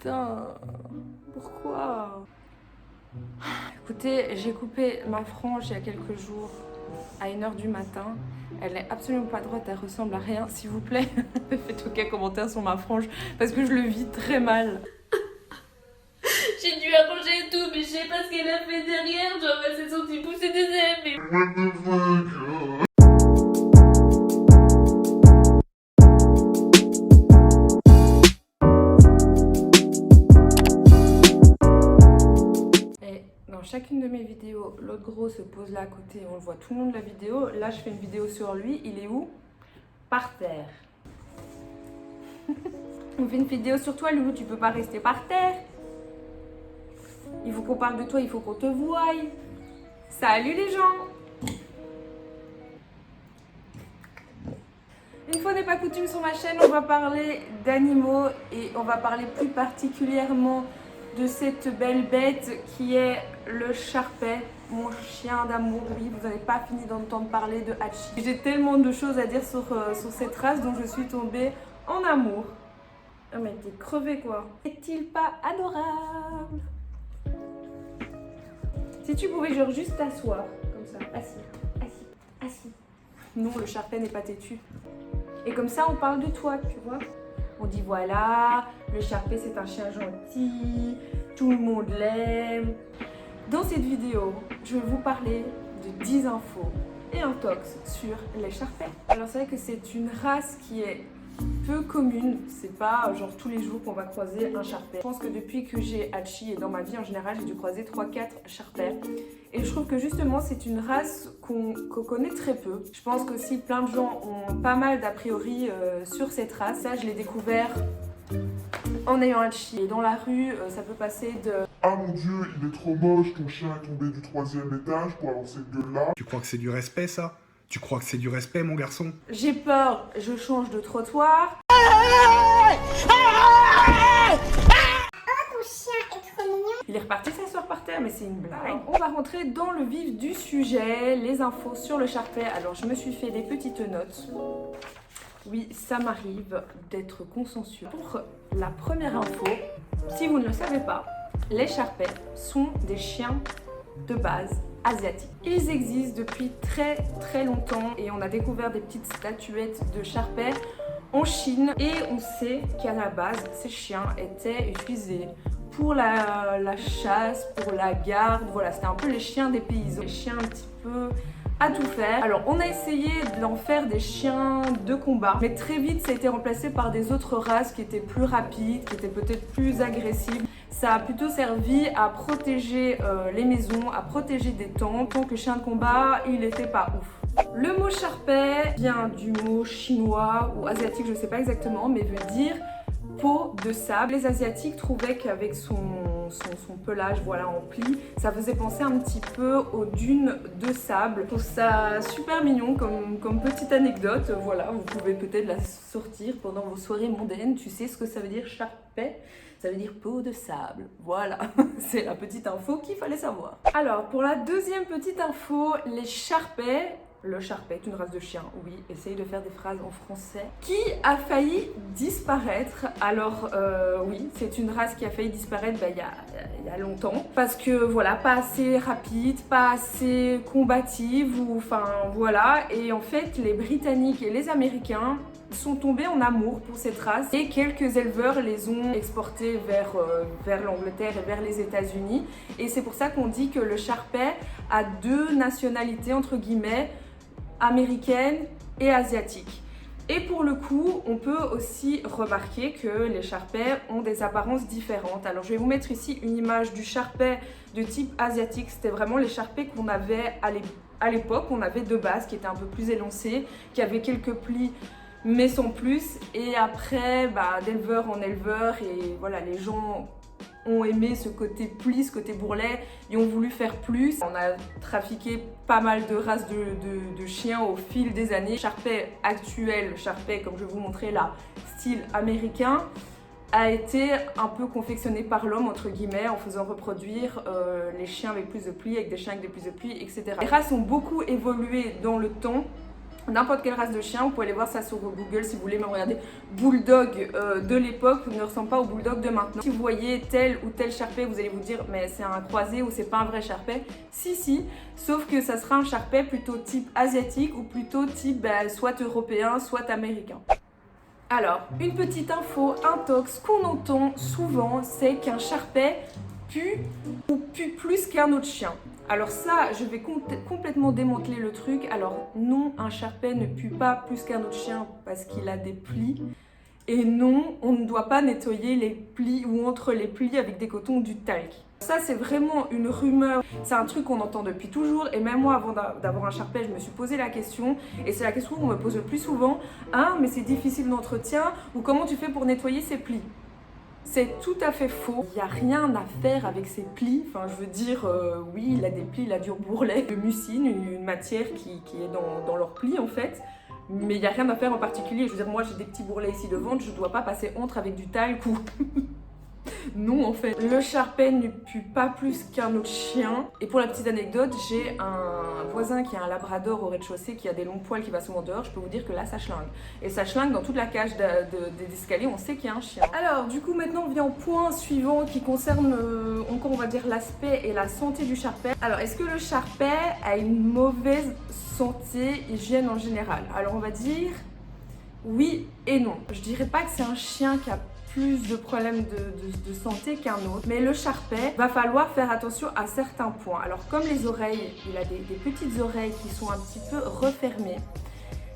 Putain, pourquoi? Écoutez, j'ai coupé ma frange il y a quelques jours à 1h du matin. Elle n'est absolument pas droite, elle ressemble à rien. S'il vous plaît, faites aucun commentaire sur ma frange parce que je le vis très mal. J'ai dû arranger et tout, mais je sais pas ce qu'elle a fait derrière. Genre, c'est son petit pouce et des ailes, mais... What the fuck? Dans chacune de mes vidéos, l'autre gros se pose là à côté, on le voit tout le long de la vidéo. Là, je fais une vidéo sur lui, il est où? Par terre. On fait une vidéo sur toi, Loulou, tu peux pas rester par terre. Il faut qu'on parle de toi, il faut qu'on te voie. Salut les gens! Une fois n'est pas coutume sur ma chaîne, on va parler d'animaux et on va parler plus particulièrement de cette belle bête qui est le Sharpei, mon chien d'amour. Oui, vous n'avez pas fini d'entendre parler de Hachi. J'ai tellement de choses à dire sur cette race dont je suis tombée en amour. Oh mais t'es crevé quoi. Est-il pas adorable? Si tu pouvais genre juste t'asseoir, comme ça, assis. Non, le Sharpei n'est pas têtu. Et comme ça, on parle de toi, tu vois. On dit voilà, le Sharpei c'est un chien gentil, tout le monde l'aime. Dans cette vidéo, je vais vous parler de 10 infos et un tox sur les Sharpei. Alors c'est vrai que c'est une race qui est peu commune, c'est pas genre tous les jours qu'on va croiser un Sharpei. Je pense que depuis que j'ai Hachi et dans ma vie en général, j'ai dû croiser 3-4 Sharpei. Et je trouve que justement c'est une race qu'on connaît très peu. Je pense qu'aussi plein de gens ont pas mal d'a priori sur cette race. Ça, je l'ai découvert en ayant Hachi. Et dans la rue, ça peut passer de ah mon dieu, il est trop moche, ton chien est tombé du 3e étage pour avoir cette gueule-là. Tu crois que c'est du respect, ça? Tu crois que c'est du respect, mon garçon? j'ai peur, je change de trottoir. Il est reparti s'asseoir par terre, mais c'est une blague. On va rentrer dans le vif du sujet, les infos sur le Sharpei. Alors, je me suis fait des petites notes. Oui, ça m'arrive d'être consensuel. Pour la première info, si vous ne le savez pas, les Sharpei sont des chiens de base asiatiques. Ils existent depuis très longtemps et on a découvert des petites statuettes de Sharpei en Chine. Et on sait qu'à la base, ces chiens étaient utilisés pour la chasse, pour la garde, voilà, c'était un peu les chiens des paysans. Les chiens un petit peu à tout faire. Alors on a essayé d'en faire des chiens de combat, mais très vite ça a été remplacé par des autres races qui étaient plus rapides, qui étaient peut-être plus agressives. Ça a plutôt servi à protéger les maisons, à protéger des temples. Tant que chien de combat, il n'était pas ouf. Le mot Sharpei vient du mot chinois ou asiatique, je ne sais pas exactement, mais veut dire peau de sable. Les Asiatiques trouvaient qu'avec son pelage voilà, en plis, ça faisait penser un petit peu aux dunes de sable. Je trouve ça super mignon comme petite anecdote. Voilà, vous pouvez peut-être la sortir pendant vos soirées mondaines. Tu sais ce que ça veut dire Sharpei? Ça veut dire peau de sable. Voilà, c'est la petite info qu'il fallait savoir. Alors, pour la deuxième petite info, les Sharpei. Le Sharpei est une race de chien, oui, essaye de faire des phrases en français. Qui a failli disparaître. Alors oui, c'est une race qui a failli disparaître il y a longtemps. Parce que voilà, pas assez rapide, pas assez combative, ou enfin voilà. Et en fait, les Britanniques et les Américains sont tombés en amour pour cette race. Et quelques éleveurs les ont exportés vers l'Angleterre et vers les États-Unis. Et c'est pour ça qu'on dit que le Sharpei a deux nationalités, entre guillemets, américaine et asiatique. Et pour le coup, on peut aussi remarquer que les Sharpei ont des apparences différentes. Alors je vais vous mettre ici une image du Sharpei de type asiatique. C'était vraiment les Sharpei qu'on avait à l'époque, on avait de base, qui étaient un peu plus élancés, qui avaient quelques plis mais sans plus. Et après, d'éleveur en éleveur, et voilà, les gens ont aimé ce côté pli, ce côté bourrelet, et ont voulu faire plus. On a trafiqué pas mal de races de chiens au fil des années. Sharpei actuel, Sharpei comme je vais vous montrer là, style américain, a été un peu confectionné par l'homme, entre guillemets, en faisant reproduire les chiens avec plus de plis, avec des chiens avec des plus de plis, etc. Les races ont beaucoup évolué dans le temps. n'importe quelle race de chien, vous pouvez aller voir ça sur Google si vous voulez me regarder. Bulldog de l'époque ne ressemble pas au bulldog de maintenant. Si vous voyez tel ou tel Sharpei, vous allez vous dire mais c'est un croisé ou c'est pas un vrai Sharpei. Si, sauf que ça sera un Sharpei plutôt type asiatique ou plutôt type soit européen, soit américain. Alors, une petite info intox qu'on entend souvent, c'est qu'un Sharpei pue ou pue plus qu'un autre chien. Alors ça, je vais complètement démanteler le truc. Alors non, un Sharpei ne pue pas plus qu'un autre chien parce qu'il a des plis. Et non, on ne doit pas nettoyer les plis ou entre les plis avec des cotons ou du talc. Ça, c'est vraiment une rumeur. C'est un truc qu'on entend depuis toujours. Et même moi, avant d'avoir un Sharpei, je me suis posé la question. Et c'est la question qu'on me pose le plus souvent. Ah, mais c'est difficile d'entretien. Ou comment tu fais pour nettoyer ces plis ? C'est tout à fait faux. Il n'y a rien à faire avec ces plis. Enfin, je veux dire, oui, il a des plis, il a du bourrelet de mucine, une matière qui est dans leurs plis en fait. Mais il n'y a rien à faire en particulier. Je veux dire, moi j'ai des petits bourrelets ici de ventre, je ne dois pas passer entre avec du talc ou... Non, en fait. Le Sharpei ne pue pas plus qu'un autre chien. Et pour la petite anecdote, j'ai un voisin qui a un labrador au rez-de-chaussée qui a des longs poils qui va souvent dehors. Je peux vous dire que là, ça schlingue. Et ça schlingue dans toute la cage des escaliers. On sait qu'il y a un chien. Alors, du coup, maintenant, on vient au point suivant qui concerne encore, on va dire, l'aspect et la santé du Sharpei. Alors, est-ce que le Sharpei a une mauvaise santé, hygiène en général? Alors, on va dire oui et non. Je dirais pas que c'est un chien qui a plus de problèmes de santé qu'un autre. Mais le Sharpei, va falloir faire attention à certains points. Alors comme les oreilles, il a des petites oreilles qui sont un petit peu refermées.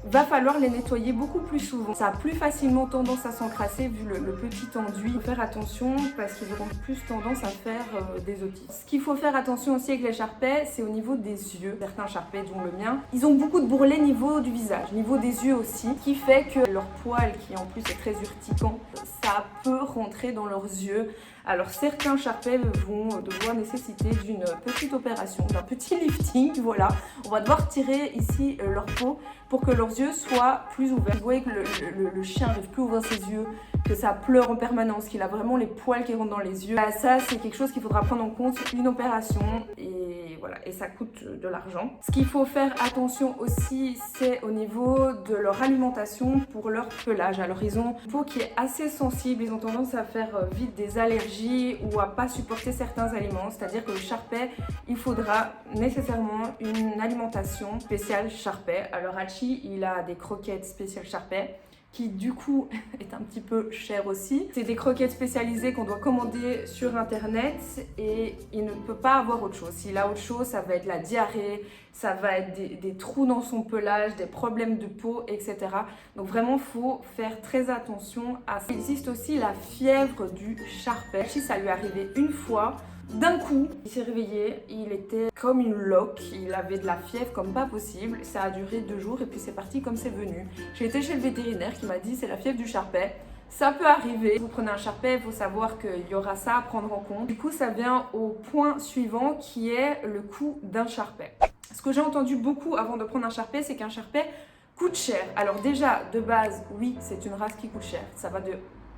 Va falloir les nettoyer beaucoup plus souvent. Ça a plus facilement tendance à s'encrasser vu le petit enduit. Il faut faire attention parce qu'ils auront plus tendance à faire des otites. Ce qu'il faut faire attention aussi avec les Sharpei, c'est au niveau des yeux. Certains Sharpei, dont le mien, ils ont beaucoup de bourrelets niveau du visage, niveau des yeux aussi, qui fait que leur poil, qui en plus est très urticant, ça peut rentrer dans leurs yeux. Alors certains Sharpei vont devoir nécessiter d'une petite opération, d'un petit lifting, voilà. On va devoir tirer ici leur peau pour que leurs yeux soient plus ouverts. Vous voyez que le chien n'arrive plus à ouvrir ses yeux, que ça pleure en permanence, qu'il a vraiment les poils qui rentrent dans les yeux. Ça, c'est quelque chose qu'il faudra prendre en compte, une opération, et voilà, et ça coûte de l'argent. Ce qu'il faut faire attention aussi, c'est au niveau de leur alimentation pour leur pelage. Alors ils ont une peau qui est assez sensible, ils ont tendance à faire vite des allergies ou à pas supporter certains aliments, c'est-à-dire que le Sharpei, il faudra nécessairement une alimentation spéciale Sharpei. Alors Hachi, il a des croquettes spéciales Sharpei qui du coup est un petit peu cher aussi. C'est des croquettes spécialisées qu'on doit commander sur internet et il ne peut pas avoir autre chose. S'il a autre chose, ça va être la diarrhée, ça va être des trous dans son pelage, des problèmes de peau, etc. Donc vraiment, il faut faire très attention à ça. Il existe aussi la fièvre du Sharpei. Si ça lui est arrivé une fois, d'un coup, il s'est réveillé, il était comme une loque, il avait de la fièvre comme pas possible, ça a duré 2 jours et puis c'est parti comme c'est venu. J'ai été chez le vétérinaire qui m'a dit c'est la fièvre du Sharpei, ça peut arriver. Vous prenez un Sharpei, il faut savoir qu'il y aura ça à prendre en compte. Du coup, ça vient au point suivant qui est le coût d'un Sharpei. Ce que j'ai entendu beaucoup avant de prendre un Sharpei, c'est qu'un Sharpei coûte cher. Alors déjà, de base, oui, c'est une race qui coûte cher, ça va de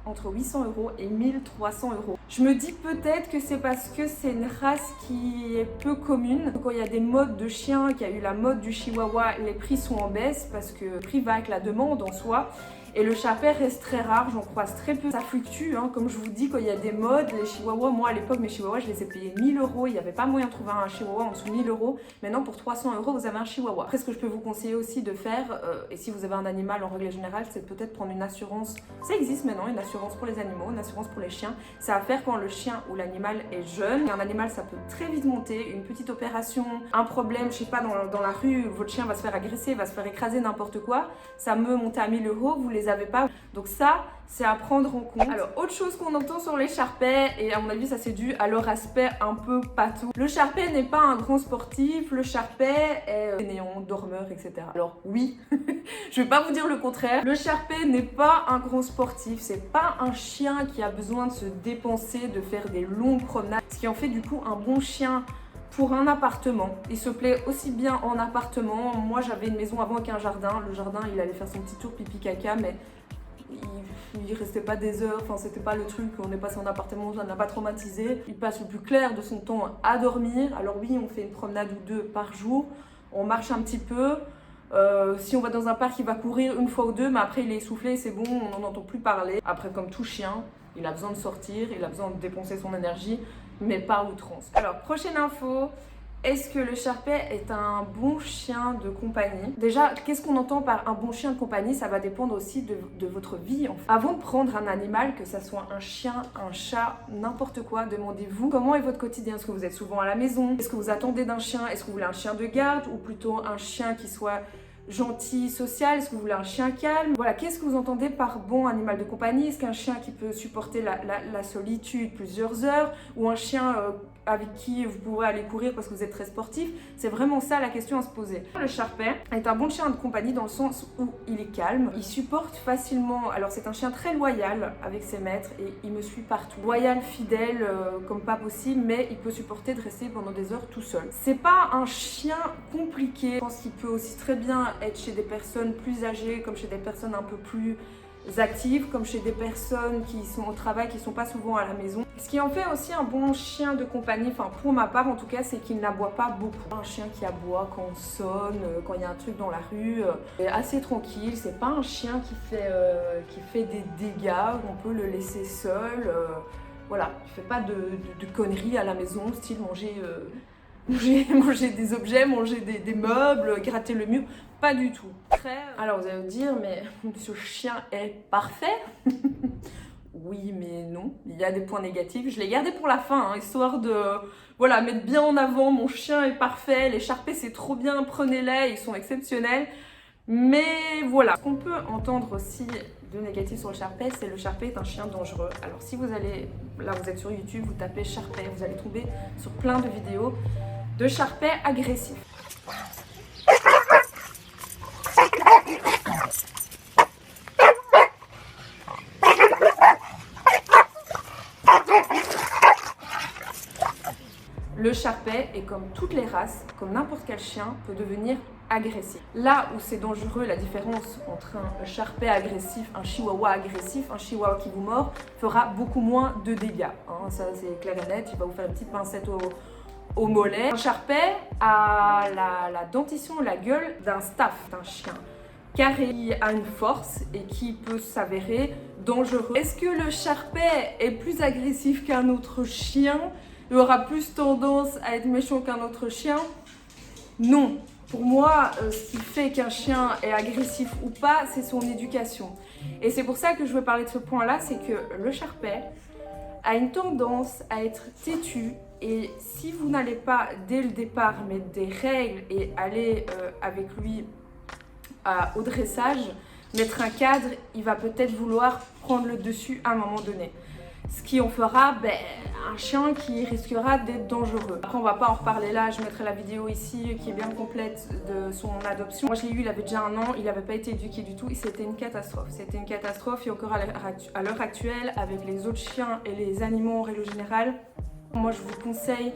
entre 800 € et 1300 €. Je me dis peut-être que c'est parce que c'est une race qui est peu commune. Quand il y a des modes de chiens, qu'il y a eu la mode du chihuahua, les prix sont en baisse parce que le prix va avec la demande en soi. Et le Sharpei reste très rare, j'en croise très peu. Ça fluctue, hein. Comme je vous dis, quand il y a des modes, les chihuahuas, moi à l'époque, mes chihuahuas, je les ai payés 1000 €. Il n'y avait pas moyen de trouver un chihuahua en dessous de 1000 €. Maintenant, pour 300 €, vous avez un chihuahua. Après, ce que je peux vous conseiller aussi de faire, et si vous avez un animal en règle générale, c'est peut-être prendre une assurance. Ça existe maintenant, une assurance pour les animaux, une assurance pour les chiens. Ça à faire quand le chien ou l'animal est jeune. Et un animal, ça peut très vite monter. Une petite opération, un problème, je sais pas, dans la rue, votre chien va se faire agresser, va se faire écraser, n'importe quoi. Ça peut monter à 1000 €, vous les avez pas. Donc ça, c'est à prendre en compte. Alors, autre chose qu'on entend sur les Sharpei, et à mon avis, ça c'est dû à leur aspect un peu patou. Le Sharpei n'est pas un grand sportif, le Sharpei est néant, dormeur, etc. Alors oui, je vais pas vous dire le contraire. Le Sharpei n'est pas un grand sportif, c'est pas un chien qui a besoin de se dépenser, de faire des longues promenades, ce qui en fait du coup un bon chien pour un appartement. Il se plaît aussi bien en appartement. Moi, j'avais une maison avant avec un jardin. Le jardin, il allait faire son petit tour pipi caca, mais il restait pas des heures, enfin c'était pas le truc, on est passé en appartement, ça ne l'a pas traumatisé. Il passe le plus clair de son temps à dormir. Alors oui, on fait une promenade ou deux par jour, on marche un petit peu, Si on va dans un parc, il va courir une fois ou deux, mais après il est essoufflé, c'est bon, on n'en entend plus parler. Après, comme tout chien, il a besoin de sortir, il a besoin de dépenser son énergie, mais pas à outrance. Alors, prochaine info. Est-ce que le Sharpei est un bon chien de compagnie? Déjà, qu'est-ce qu'on entend par un bon chien de compagnie? Ça va dépendre aussi de votre vie. En fait. Avant de prendre un animal, que ça soit un chien, un chat, n'importe quoi, demandez-vous comment est votre quotidien. Est-ce que vous êtes souvent à la maison? Est-ce que vous attendez d'un chien? Est-ce que vous voulez un chien de garde ou plutôt un chien qui soit gentil, social? Est-ce que vous voulez un chien calme? Voilà, qu'est-ce que vous entendez par bon animal de compagnie? Est-ce qu'un chien qui peut supporter la solitude plusieurs heures ou un chien avec qui vous pourrez aller courir parce que vous êtes très sportif? C'est vraiment ça la question à se poser. Le Sharpei est un bon chien de compagnie dans le sens où il est calme, il supporte facilement, alors c'est un chien très loyal avec ses maîtres et il me suit partout. Loyal, fidèle comme pas possible, mais il peut supporter de rester pendant des heures tout seul. C'est pas un chien compliqué, je pense qu'il peut aussi très bien être chez des personnes plus âgées comme chez des personnes un peu plus actives, comme chez des personnes qui sont au travail, qui sont pas souvent à la maison. Ce qui en fait aussi un bon chien de compagnie, enfin pour ma part en tout cas, c'est qu'il n'aboie pas beaucoup. Un chien qui aboie quand on sonne, quand il y a un truc dans la rue, est assez tranquille. C'est pas un chien qui fait des dégâts, on peut le laisser seul. Voilà, il fait pas de conneries à la maison, style manger des objets, manger des meubles, gratter le mur. Pas du tout. Alors vous allez me dire, mais ce chien est parfait? Oui, mais non. Il y a des points négatifs. Je l'ai gardé pour la fin, hein, histoire de voilà, mettre bien en avant. Mon chien est parfait. Les Sharpei, c'est trop bien. Prenez-les, ils sont exceptionnels. Mais voilà. Ce qu'on peut entendre aussi de négatif sur le Sharpei, c'est le Sharpei est un chien dangereux. Alors si vous allez, là vous êtes sur YouTube, vous tapez Sharpei, vous allez tomber sur plein de vidéos de Sharpei agressifs. Le Sharpei est comme toutes les races, comme n'importe quel chien, peut devenir agressif. Là où c'est dangereux, la différence entre un Sharpei agressif, un Chihuahua agressif, un Chihuahua qui vous mord, fera beaucoup moins de dégâts. Hein, ça c'est clair et net, il va vous faire une petite pincette au mollet. Un Sharpei a la dentition, la gueule d'un staff, d'un chien carré, qui a une force et qui peut s'avérer dangereux. Est-ce que le Sharpei est plus agressif qu'un autre chien? Il aura plus tendance à être méchant qu'un autre chien? Non. Pour moi, ce qui fait qu'un chien est agressif ou pas, c'est son éducation. Et c'est pour ça que je veux parler de ce point-là, c'est que le Sharpei a une tendance à être têtu. Et si vous n'allez pas, dès le départ, mettre des règles et aller avec lui au dressage, mettre un cadre, il va peut-être vouloir prendre le dessus à un moment donné. Ce qui en fera un chien qui risquera d'être dangereux. Après on va pas en reparler là, je mettrai la vidéo ici qui est bien complète de son adoption. Moi je l'ai eu, il avait déjà 1 an, il n'avait pas été éduqué du tout et c'était une catastrophe. C'était une catastrophe et encore à l'heure actuelle avec les autres chiens et les animaux en règle générale. Moi je vous conseille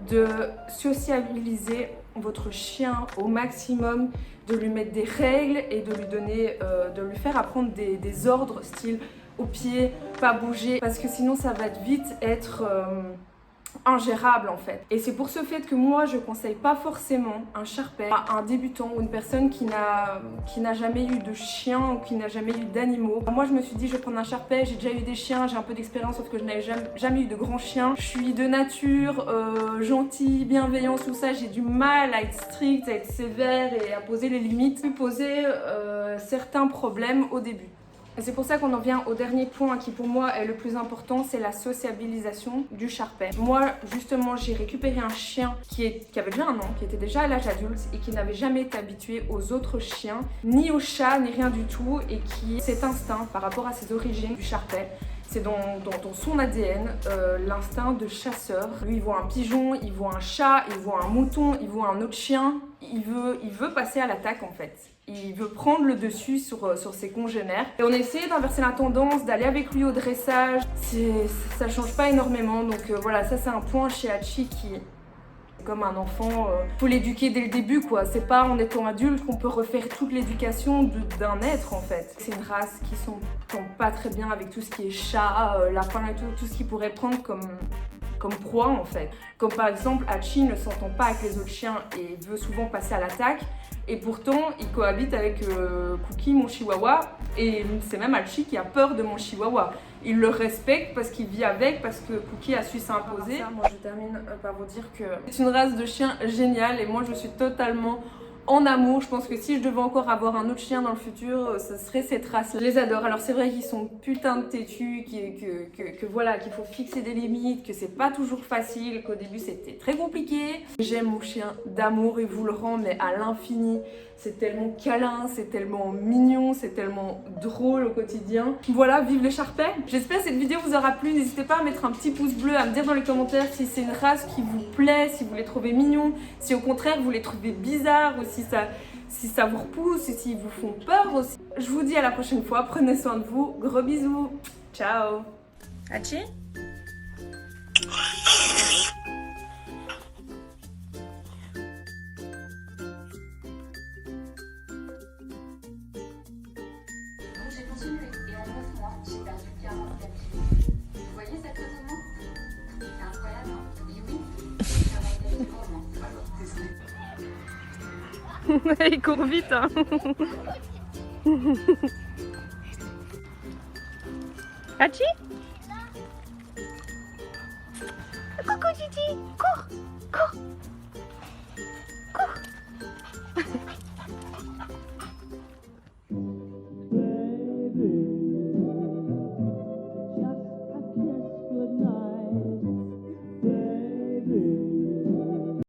de sociabiliser votre chien au maximum, de lui mettre des règles et de lui donner, de lui faire apprendre des ordres style au pied, pas bouger, parce que sinon ça va vite être ingérable en fait. Et c'est pour ce fait que moi je conseille pas forcément un Sharpei à un débutant ou une personne qui n'a jamais eu de chien ou qui n'a jamais eu d'animaux. Moi je me suis dit je vais prendre un Sharpei, j'ai déjà eu des chiens, j'ai un peu d'expérience sauf que je n'avais jamais eu de grands chiens. Je suis de nature gentille, bienveillante, tout ça, j'ai du mal à être stricte, à être sévère et à poser les limites, puis poser certains problèmes au début. Et c'est pour ça qu'on en vient au dernier point qui pour moi est le plus important, c'est la sociabilisation du Sharpei. Moi justement j'ai récupéré un chien qui avait déjà 1 an, qui était déjà à l'âge adulte et qui n'avait jamais été habitué aux autres chiens, ni aux chats, ni rien du tout, et qui cet instinct par rapport à ses origines du Sharpei. C'est dans son ADN, l'instinct de chasseur. Lui, il voit un pigeon, il voit un chat, il voit un mouton, il voit un autre chien. Il veut passer à l'attaque en fait. Il veut prendre le dessus sur ses congénères. Et on essaie d'inverser la tendance, d'aller avec lui au dressage. Ça change pas énormément. Donc voilà, ça c'est un point chez Hachi qui... comme un enfant, faut l'éduquer dès le début quoi. C'est pas en étant adulte qu'on peut refaire toute l'éducation d'un être en fait. C'est une race qui s'entend pas très bien avec tout ce qui est chat, lapin et tout ce qu'il pourrait prendre comme proie en fait. Comme par exemple Hachi ne s'entend pas avec les autres chiens et veut souvent passer à l'attaque. Et pourtant, il cohabite avec Cookie, mon chihuahua, et c'est même Hachi qui a peur de mon chihuahua. Il le respecte parce qu'il vit avec, parce que Cookie a su s'imposer. Moi, je termine par vous dire que c'est une race de chien géniale, et moi, je suis totalement en amour. Je pense que si je devais encore avoir un autre chien dans le futur, ce serait cette race. Je les adore. Alors c'est vrai qu'ils sont putain de têtus, que voilà, qu'il faut fixer des limites, que c'est pas toujours facile, qu'au début c'était très compliqué. J'aime mon chien d'amour, il vous le rend mais à l'infini. C'est tellement câlin, c'est tellement mignon, c'est tellement drôle au quotidien. Voilà, vive le Sharpei. J'espère que cette vidéo vous aura plu. N'hésitez pas à mettre un petit pouce bleu, à me dire dans les commentaires si c'est une race qui vous plaît, si vous les trouvez mignons, si au contraire vous les trouvez bizarres, ou si ça vous repousse, et s'ils vous font peur aussi. Je vous dis à la prochaine fois, prenez soin de vous, gros bisous, ciao. Hachi? Donc j'ai continué et en 9 mois, j'ai perdu 44 kilos. Vous voyez cette photo de moi? C'est incroyable, hein? Et oui, 44 kilos en moins. Alors, testez. Il court vite, hein. Hachi? Coucou Titi, cours, cours.